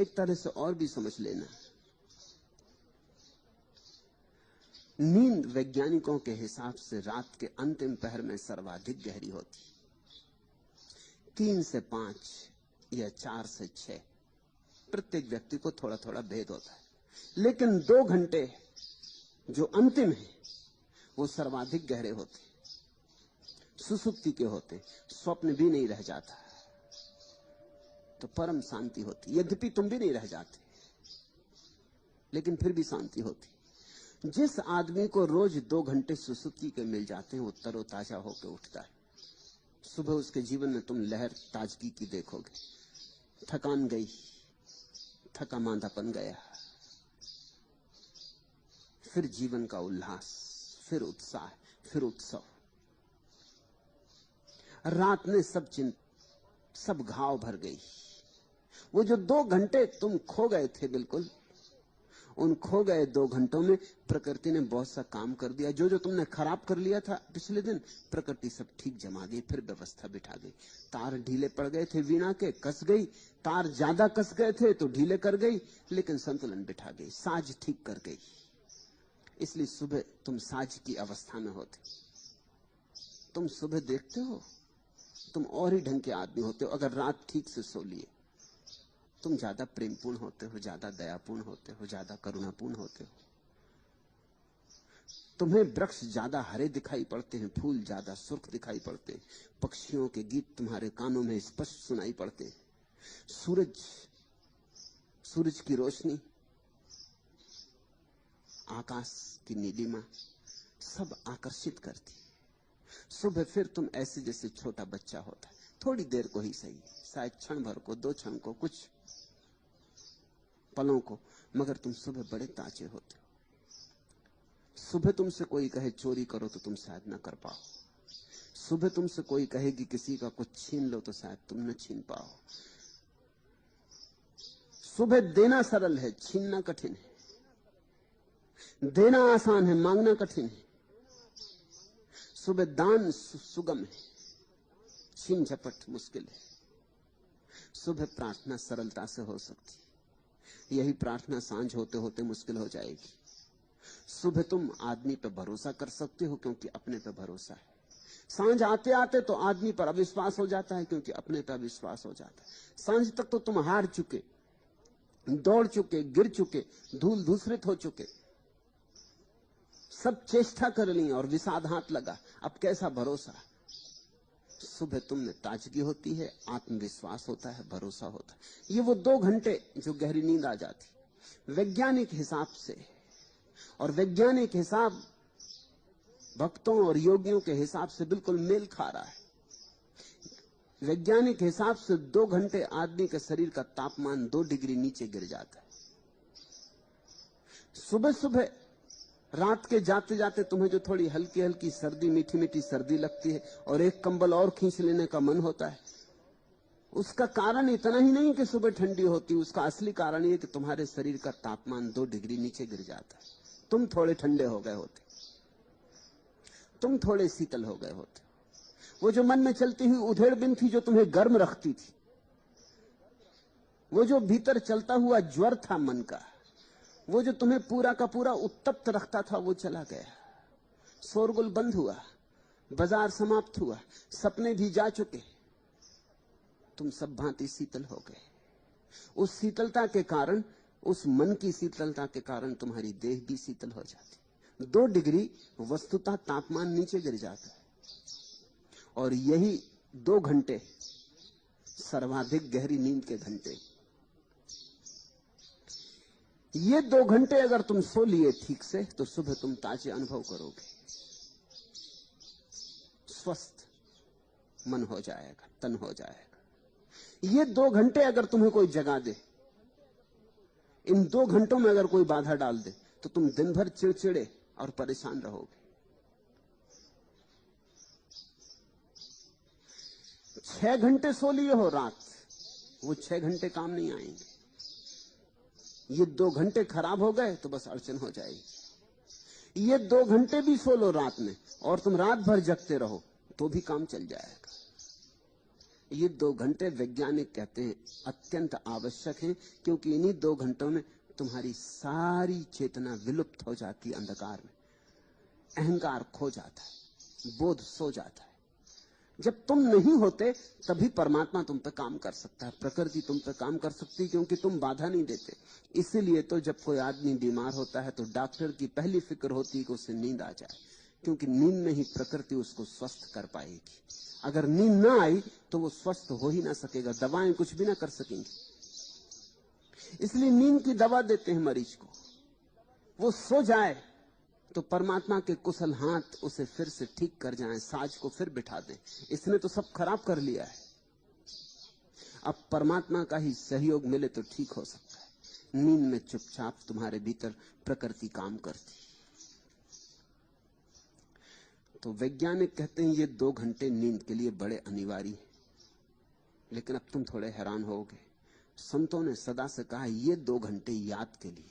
एक तरह से और भी समझ लेना, नींद वैज्ञानिकों के हिसाब से रात के अंतिम पहर में सर्वाधिक गहरी होती, 3 से 5 या 4 से 6। प्रत्येक व्यक्ति को थोड़ा थोड़ा भेद होता है, लेकिन 2 घंटे जो अंतिम है वो सर्वाधिक गहरे होते, सुसुप्ति के होते, स्वप्न भी नहीं रह जाता, तो परम शांति होती। यद्यपि तुम भी नहीं रह जाते, लेकिन फिर भी शांति होती। जिस आदमी को रोज 2 घंटे सुसुप्ति के मिल जाते हैं वो तरोताजा होकर उठता है। सुबह उसके जीवन में तुम लहर ताजगी की देखोगे, थकान गई, थका मांदापन गया, फिर जीवन का उल्लास, फिर उत्साह, फिर उत्सव। रात ने सब घाव भर गई। वो जो 2 घंटे तुम खो गए थे, बिल्कुल उन खो गए 2 घंटों में प्रकृति ने बहुत सा काम कर दिया। जो तुमने खराब कर लिया था पिछले दिन, प्रकृति सब ठीक जमा गई, फिर व्यवस्था बिठा गई। तार ढीले पड़ गए थे वीणा के, कस गई। तार ज्यादा कस गए थे तो ढीले कर गई, लेकिन संतुलन बिठा गई, साज ठीक कर गई। इसलिए सुबह तुम साज की अवस्था में होते। तुम सुबह देखते हो तुम और ही ढंग के आदमी होते हो अगर रात ठीक से सो लिए। तुम ज्यादा प्रेमपूर्ण होते हो, ज्यादा दयापूर्ण होते हो, ज्यादा करुणापूर्ण होते हो। तुम्हें वृक्ष ज्यादा हरे दिखाई पड़ते हैं, फूल ज्यादा सुर्ख दिखाई पड़ते हैं, पक्षियों के गीत तुम्हारे कानों में स्पष्ट सुनाई पड़ते हैं। सूरज की रोशनी, आकाश की नीलिमा सब आकर्षित करती। सुबह फिर तुम ऐसे जैसे छोटा बच्चा होता है, थोड़ी देर को ही सही, शायद क्षण भर को, 2 क्षण को, कुछ पलों को, मगर तुम सुबह बड़े ताजे होते हो। सुबह तुमसे कोई कहे चोरी करो तो तुम शायद ना कर पाओ। सुबह तुमसे कोई कहे कि किसी का कुछ छीन लो तो शायद तुम न छीन पाओ। सुबह देना सरल है, छीनना कठिन है। देना आसान है, मांगना कठिन है। सुबह दान सुगम है, छीन झपट मुश्किल है। सुबह प्रार्थना सरलता से हो सकती, यही प्रार्थना सांझ होते होते मुश्किल हो जाएगी। सुबह तुम आदमी पर भरोसा कर सकते हो क्योंकि अपने पर भरोसा है। सांझ आते आते तो आदमी पर अविश्वास हो जाता है क्योंकि अपने पर विश्वास हो जाता है। सांझ तक तो तुम हार चुके, दौड़ चुके, गिर चुके, धूल धूसरित हो चुके, सब चेष्टा कर ली और विषाद हाथ लगा। अब कैसा भरोसा? सुबह तुम में ताजगी होती है, आत्मविश्वास होता है, भरोसा होता है। ये वो 2 घंटे जो गहरी नींद आ जाती। वैज्ञानिक हिसाब से, और वैज्ञानिक हिसाब भक्तों और योगियों के हिसाब से बिल्कुल मेल खा रहा है। वैज्ञानिक हिसाब से 2 घंटे आदमी के शरीर का तापमान 2 डिग्री नीचे गिर जाता है। सुबह सुबह रात के जाते जाते तुम्हें जो थोड़ी हल्की हल्की सर्दी, मीठी मीठी सर्दी लगती है और एक कंबल और खींच लेने का मन होता है, उसका कारण इतना ही नहीं कि सुबह ठंडी होती, उसका असली कारण यह कि तुम्हारे शरीर का तापमान 2 डिग्री नीचे गिर जाता है। तुम थोड़े ठंडे हो गए होते, तुम थोड़े शीतल हो गए होते। वो जो मन में चलती हुई उधेड़बिन थी जो तुम्हें गर्म रखती थी, वो जो भीतर चलता हुआ ज्वर था मन का, वो जो तुम्हें पूरा का पूरा उत्तप्त रखता था, वो चला गया। शोरगुल बंद हुआ, बाजार समाप्त हुआ, सपने भी जा चुके, तुम सब भांति शीतल हो गए। उस शीतलता के कारण, उस मन की शीतलता के कारण तुम्हारी देह भी शीतल हो जाती। 2 डिग्री वस्तुतः तापमान नीचे गिर जाता है। और यही 2 घंटे सर्वाधिक गहरी नींद के घंटे। ये 2 घंटे अगर तुम सो लिए ठीक से तो सुबह तुम ताजे अनुभव करोगे। स्वस्थ मन हो जाएगा, तन हो जाएगा। ये 2 घंटे अगर तुम्हें कोई जगा दे, इन 2 घंटों में अगर कोई बाधा डाल दे तो तुम दिन भर चिड़चिड़े और परेशान रहोगे। 6 घंटे सो लिए हो रात, वो 6 घंटे काम नहीं आएंगे। ये 2 घंटे खराब हो गए तो बस अड़चन हो जाएगी। ये 2 घंटे भी सो लो रात में और तुम रात भर जगते रहो तो भी काम चल जाएगा। ये 2 घंटे वैज्ञानिक कहते हैं अत्यंत आवश्यक हैं, क्योंकि इन्हीं 2 घंटों में तुम्हारी सारी चेतना विलुप्त हो जाती है अंधकार में, अहंकार खो जाता है, बोध सो जाता है। जब तुम नहीं होते तभी परमात्मा तुम पे काम कर सकता है, प्रकृति तुम पे काम कर सकती है, क्योंकि तुम बाधा नहीं देते। इसीलिए तो जब कोई आदमी बीमार होता है तो डॉक्टर की पहली फिक्र होती है कि उसे नींद आ जाए, क्योंकि नींद में ही प्रकृति उसको स्वस्थ कर पाएगी। अगर नींद ना आई तो वो स्वस्थ हो ही ना सकेगा, दवाएं कुछ भी ना कर सकेंगी। इसलिए नींद की दवा देते हैं मरीज को, वो सो जाए तो परमात्मा के कुशल हाथ उसे फिर से ठीक कर जाएं, साज को फिर बिठा दें। इसने तो सब खराब कर लिया है, अब परमात्मा का ही सहयोग मिले तो ठीक हो सकता है। नींद में चुपचाप तुम्हारे भीतर प्रकृति काम करती। तो वैज्ञानिक कहते हैं ये 2 घंटे नींद के लिए बड़े अनिवार्य हैं। लेकिन अब तुम थोड़े हैरान होगे, संतों ने सदा से कहा ये 2 घंटे याद के लिए।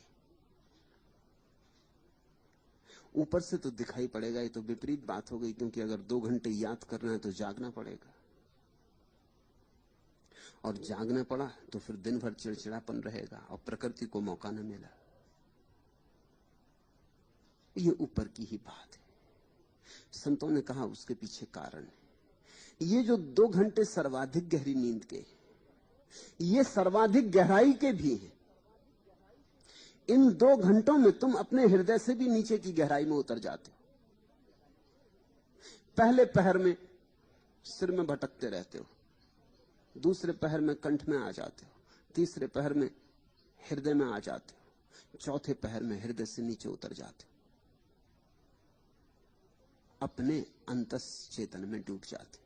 ऊपर से तो दिखाई पड़ेगा ये तो विपरीत बात हो गई, क्योंकि अगर 2 घंटे याद करना है तो जागना पड़ेगा, और जागना पड़ा तो फिर दिन भर चिड़चिड़ापन रहेगा और प्रकृति को मौका न मिला। ये ऊपर की ही बात है। संतों ने कहा उसके पीछे कारण है। ये जो 2 घंटे सर्वाधिक गहरी नींद के, ये सर्वाधिक गहराई के भी हैं। इन 2 घंटों में तुम अपने हृदय से भी नीचे की गहराई में उतर जाते हो। पहले पहर में सिर में भटकते रहते हो, दूसरे पहर में कंठ में आ जाते हो, तीसरे पहर में हृदय में आ जाते हो, चौथे पहर में हृदय से नीचे उतर जाते हो, अपने अंतस चेतन में डूब जाते हो।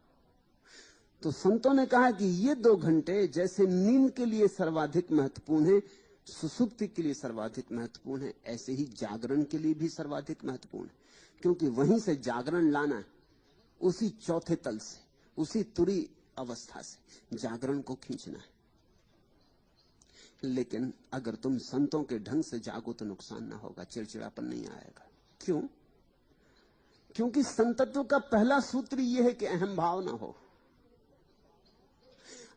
तो संतों ने कहा कि ये 2 घंटे जैसे नींद के लिए सर्वाधिक महत्वपूर्ण है, सुसुप्ति के लिए सर्वाधिक महत्वपूर्ण है, ऐसे ही जागरण के लिए भी सर्वाधिक महत्वपूर्ण है, क्योंकि वहीं से जागरण लाना है, उसी चौथे तल से, उसी तुरी अवस्था से जागरण को खींचना है। लेकिन अगर तुम संतों के ढंग से जागो तो नुकसान ना होगा, चिड़चिड़ापन नहीं आएगा। क्यों? क्योंकि संतत्व का पहला सूत्र यह है कि अहम भाव ना हो।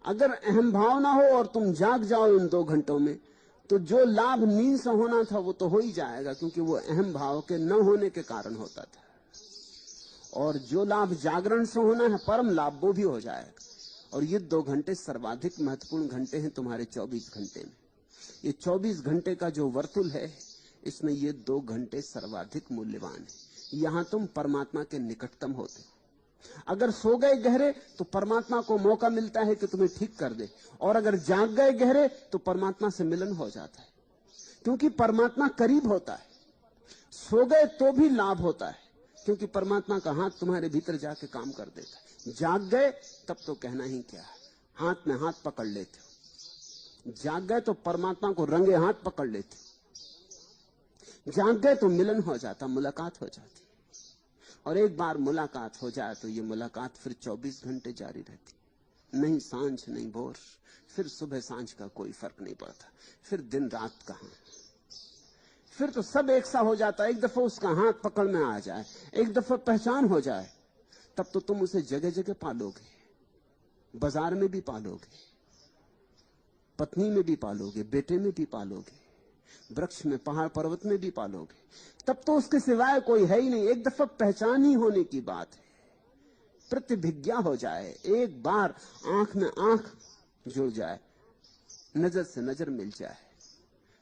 अगर अहम भाव ना हो और तुम जाग जाओ इन 2 घंटों में, तो जो लाभ नींद से होना था वो तो हो ही जाएगा, क्योंकि वो अहम भाव के न होने के कारण होता था। और जो लाभ जागरण से होना है, परम लाभ, वो भी हो जाएगा। और ये 2 घंटे सर्वाधिक महत्वपूर्ण घंटे हैं तुम्हारे 24 घंटे में। ये 24 घंटे का जो वर्तुल है, इसमें ये 2 घंटे सर्वाधिक मूल्यवान है। यहां तुम परमात्मा के निकटतम होते हो। अगर सो गए गहरे तो परमात्मा को मौका मिलता है कि तुम्हें ठीक कर दे, और अगर जाग गए गहरे तो परमात्मा से मिलन हो जाता है, क्योंकि परमात्मा करीब होता है। सो गए तो भी लाभ होता है, क्योंकि परमात्मा का हाथ तुम्हारे भीतर जाके काम कर देता है। जाग गए तब तो कहना ही क्या है, हाथ में हाथ पकड़ लेते हो। जाग गए तो परमात्मा को रंगे हाथ पकड़ लेते हो। जाग गए तो मिलन हो जाता, मुलाकात हो जाती। और एक बार मुलाकात हो जाए तो ये मुलाकात फिर 24 घंटे जारी रहती, नहीं सांझ नहीं भोर, फिर सुबह सांझ का कोई फर्क नहीं पड़ता, फिर दिन रात कहां, फिर तो सब एक सा हो जाता। एक दफा उसका हाथ पकड़ में आ जाए, एक दफा पहचान हो जाए, तब तो तुम उसे जगह जगह पालोगे, बाजार में भी पालोगे, पत्नी में भी पालोगे, बेटे में भी पालोगे, वृक्ष में, पहाड़ पर्वत में भी पालोगे। तब तो उसके सिवाय कोई है ही नहीं। एक दफा पहचान ही होने की बात है, प्रतिभिज्ञा हो जाए, एक बार आंख में आंख जुड़ जाए, नजर से नजर मिल जाए,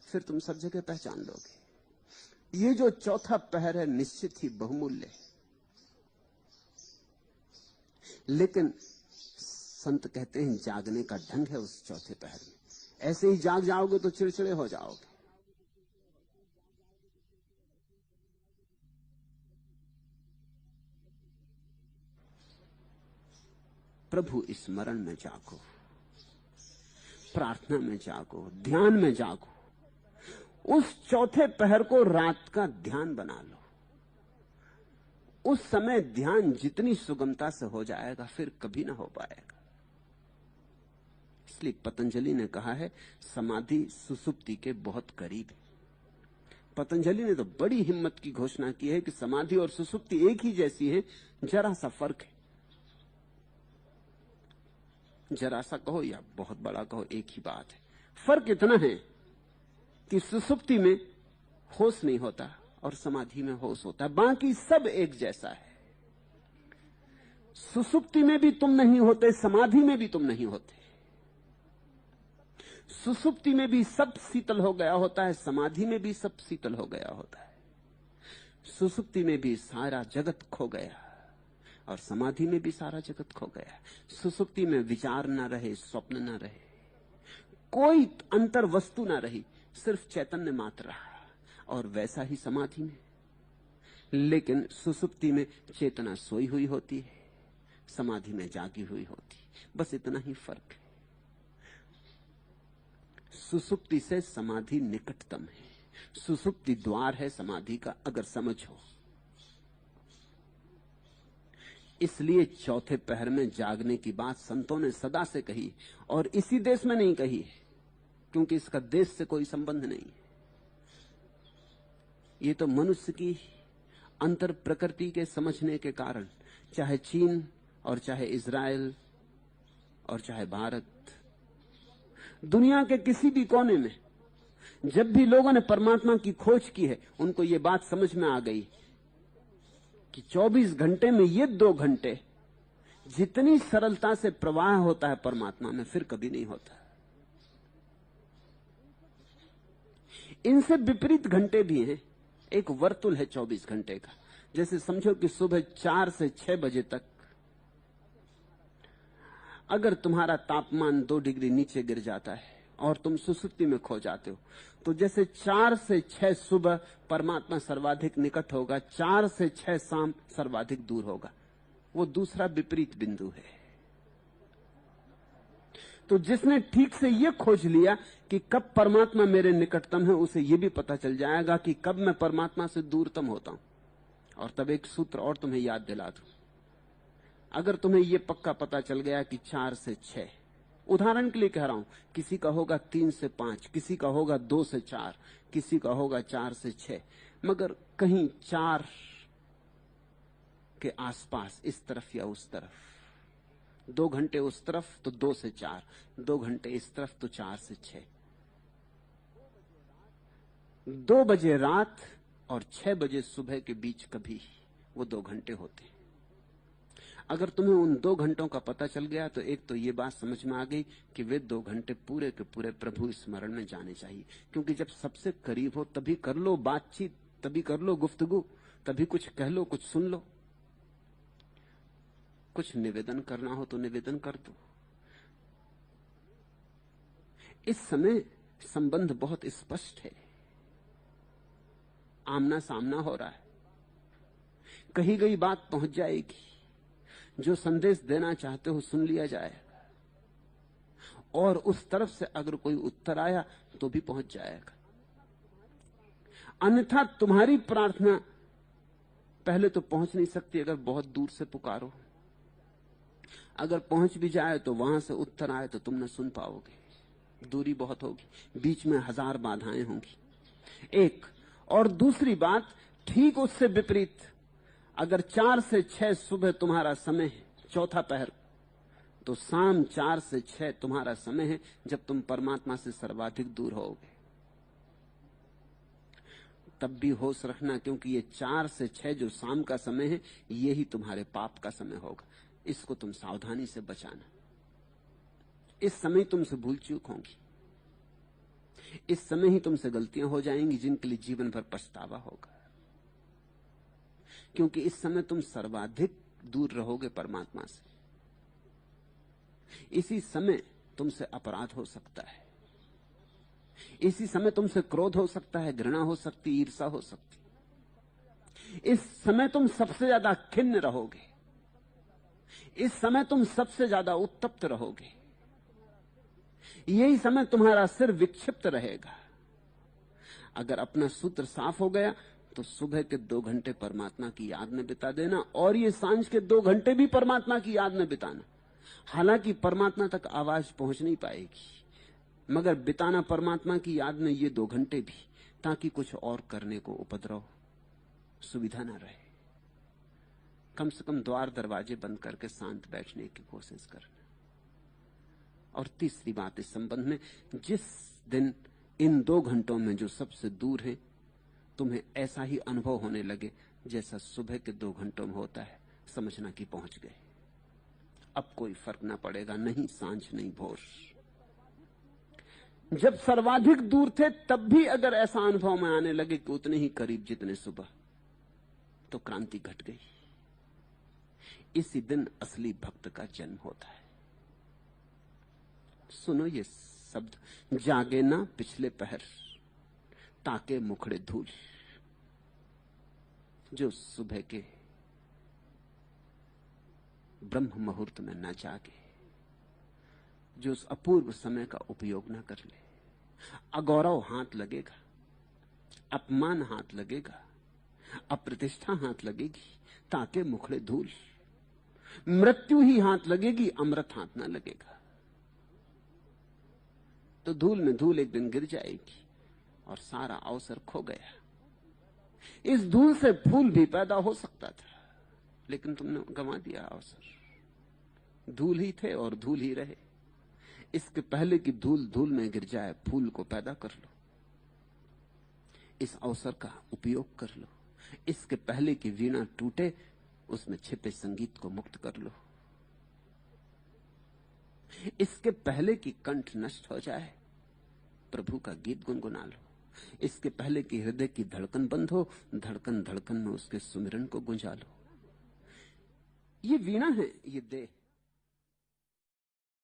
फिर तुम सब जगह पहचान लोगे। ये जो चौथा पहर है निश्चित ही बहुमूल्य है। लेकिन संत कहते हैं जागने का ढंग है उस चौथे पहर में। ऐसे ही जाग जाओगे तो चिड़चिड़े हो जाओगे। प्रभु स्मरण में जागो, प्रार्थना में जागो, ध्यान में जागो। उस चौथे पहर को रात का ध्यान बना लो। उस समय ध्यान जितनी सुगमता से हो जाएगा फिर कभी ना हो पाएगा। इसलिए पतंजलि ने कहा है समाधि सुसुप्ति के बहुत करीब है। पतंजलि ने तो बड़ी हिम्मत की घोषणा की है कि समाधि और सुसुप्ति एक ही जैसी है, जरा सा फर्क है। जरा सा कहो या बहुत बड़ा कहो, एक ही बात है। फर्क इतना है कि सुसुप्ति में होश नहीं होता और समाधि में होश होता है, बाकी सब एक जैसा है। सुसुप्ति में भी तुम नहीं होते, समाधि में भी तुम नहीं होते। सुसुप्ति में भी सब शीतल हो गया होता है, समाधि में भी सब शीतल हो गया होता है। सुसुप्ति में भी सारा जगत खो गया और समाधि में भी सारा जगत खो गया। सुसुप्ति में विचार ना रहे, स्वप्न ना रहे, कोई अंतर वस्तु ना रही, सिर्फ चैतन्य मात्र रहा, और वैसा ही समाधि में। लेकिन सुसुप्ति में चेतना सोई हुई होती है, समाधि में जागी हुई होती है, बस इतना ही फर्क है। सुसुप्ति से समाधि निकटतम है, सुसुप्ति द्वार है समाधि का, अगर समझ हो। इसलिए चौथे पहर में जागने की बात संतों ने सदा से कही, और इसी देश में नहीं कही क्योंकि इसका देश से कोई संबंध नहीं है। ये तो मनुष्य की अंतर प्रकृति के समझने के कारण, चाहे चीन और चाहे इजराइल और चाहे भारत, दुनिया के किसी भी कोने में जब भी लोगों ने परमात्मा की खोज की है, उनको ये बात समझ में आ गई कि 24 घंटे में ये 2 घंटे जितनी सरलता से प्रवाह होता है परमात्मा में, फिर कभी नहीं होता। इनसे विपरीत घंटे भी हैं। एक वर्तुल है 24 घंटे का। जैसे समझो कि सुबह 4 से 6 बजे तक अगर तुम्हारा तापमान 2 डिग्री नीचे गिर जाता है और तुम सुसुप्ति में खो जाते हो, तो जैसे 4 से 6 सुबह परमात्मा सर्वाधिक निकट होगा, 4 से 6 शाम सर्वाधिक दूर होगा। वो दूसरा विपरीत बिंदु है। तो जिसने ठीक से ये खोज लिया कि कब परमात्मा मेरे निकटतम है, उसे ये भी पता चल जाएगा कि कब मैं परमात्मा से दूरतम होता हूं। और तब एक सूत्र और तुम्हें याद दिला दूं। अगर तुम्हें यह पक्का पता चल गया कि 4 से 6, उदाहरण के लिए कह रहा हूं, किसी का होगा 3 से 5, किसी का होगा 2 से 4, किसी का होगा 4 से 6, मगर कहीं 4 के आसपास, इस तरफ या उस तरफ, 2 घंटे उस तरफ तो 2 से 4, 2 घंटे इस तरफ तो 4 से 6। 2 बजे रात और 6 बजे सुबह के बीच कभी वो 2 घंटे होते हैं। अगर तुम्हें उन 2 घंटों का पता चल गया तो एक तो ये बात समझ में आ गई कि वे 2 घंटे पूरे के पूरे प्रभु स्मरण में जाने चाहिए। क्योंकि जब सबसे करीब हो तभी कर लो बातचीत, तभी कर लो गुफ्तगू, तभी कुछ कह लो, कुछ सुन लो, कुछ निवेदन करना हो तो निवेदन कर दो। इस समय संबंध बहुत स्पष्ट है, आमना सामना हो रहा है, कही गई बात पहुंच जाएगी, जो संदेश देना चाहते हो सुन लिया जाएगा, और उस तरफ से अगर कोई उत्तर आया तो भी पहुंच जाएगा। अन्यथा तुम्हारी प्रार्थना पहले तो पहुंच नहीं सकती अगर बहुत दूर से पुकारो। अगर पहुंच भी जाए तो वहां से उत्तर आए तो तुम न सुन पाओगे, दूरी बहुत होगी, बीच में 1000 बाधाएं होंगी। एक और दूसरी बात ठीक उससे विपरीत, अगर 4 से 6 सुबह तुम्हारा समय है, चौथा पहर, तो शाम 4 से 6 तुम्हारा समय है जब तुम परमात्मा से सर्वाधिक दूर होगे। तब भी होश रखना, क्योंकि ये 4 से 6 जो शाम का समय है, यही तुम्हारे पाप का समय होगा। इसको तुम सावधानी से बचाना। इस समय तुमसे भूल चूक होगी, इस समय ही तुमसे गलतियां हो जाएंगी जिनके लिए जीवन भर पछतावा होगा। क्योंकि इस समय तुम सर्वाधिक दूर रहोगे परमात्मा से। इसी समय तुमसे अपराध हो सकता है, इसी समय तुमसे क्रोध हो सकता है, घृणा हो सकती, ईर्ष्या हो सकती। इस समय तुम सबसे ज्यादा खिन्न रहोगे, इस समय तुम सबसे ज्यादा उत्तप्त रहोगे, यही समय तुम्हारा सिर विक्षिप्त रहेगा। अगर अपना सूत्र साफ हो गया तो सुबह के 2 घंटे परमात्मा की याद में बिता देना, और ये सांझ के 2 घंटे भी परमात्मा की याद में बिताना। हालांकि परमात्मा तक आवाज पहुंच नहीं पाएगी, मगर बिताना परमात्मा की याद में ये 2 घंटे भी, ताकि कुछ और करने को उपद्रव सुविधा ना रहे। कम से कम द्वार दरवाजे बंद करके शांत बैठने की कोशिश करना। और तीसरी बात इस संबंध में, जिस दिन इन 2 घंटों में जो सबसे दूर है तुम्हें ऐसा ही अनुभव होने लगे जैसा सुबह के 2 घंटों में होता है, समझना कि पहुंच गए। अब कोई फर्क ना पड़ेगा, नहीं सांझ नहीं भोर। जब सर्वाधिक दूर थे तब भी अगर ऐसा अनुभव में आने लगे कि उतने ही करीब जितने सुबह, तो क्रांति घट गई। इसी दिन असली भक्त का जन्म होता है। सुनो ये शब्द, जागे ना पिछले पहर, ताके मुखड़े धूल। जो सुबह के ब्रह्म मुहूर्त में न जागे, जो उस अपूर्व समय का उपयोग न कर ले, अगौरव हाथ लगेगा, अपमान हाथ लगेगा, अप्रतिष्ठा हाथ लगेगी, ताके मुखड़े धूल। मृत्यु ही हाथ लगेगी, अमृत हाथ ना लगेगा। तो धूल में धूल एक दिन गिर जाएगी और सारा अवसर खो गया। इस धूल से फूल भी पैदा हो सकता था, लेकिन तुमने गंवा दिया अवसर। धूल ही थे और धूल ही रहे। इसके पहले कि धूल धूल में गिर जाए, फूल को पैदा कर लो, इस अवसर का उपयोग कर लो। इसके पहले कि वीणा टूटे, उसमें छिपे संगीत को मुक्त कर लो। इसके पहले कि कंठ नष्ट हो जाए, प्रभु का गीत गुनगुना लो। इसके पहले कि हृदय की धड़कन बंद हो, धड़कन धड़कन में उसके सुमिरन को गुंजा लो। ये वीणा है, ये देह।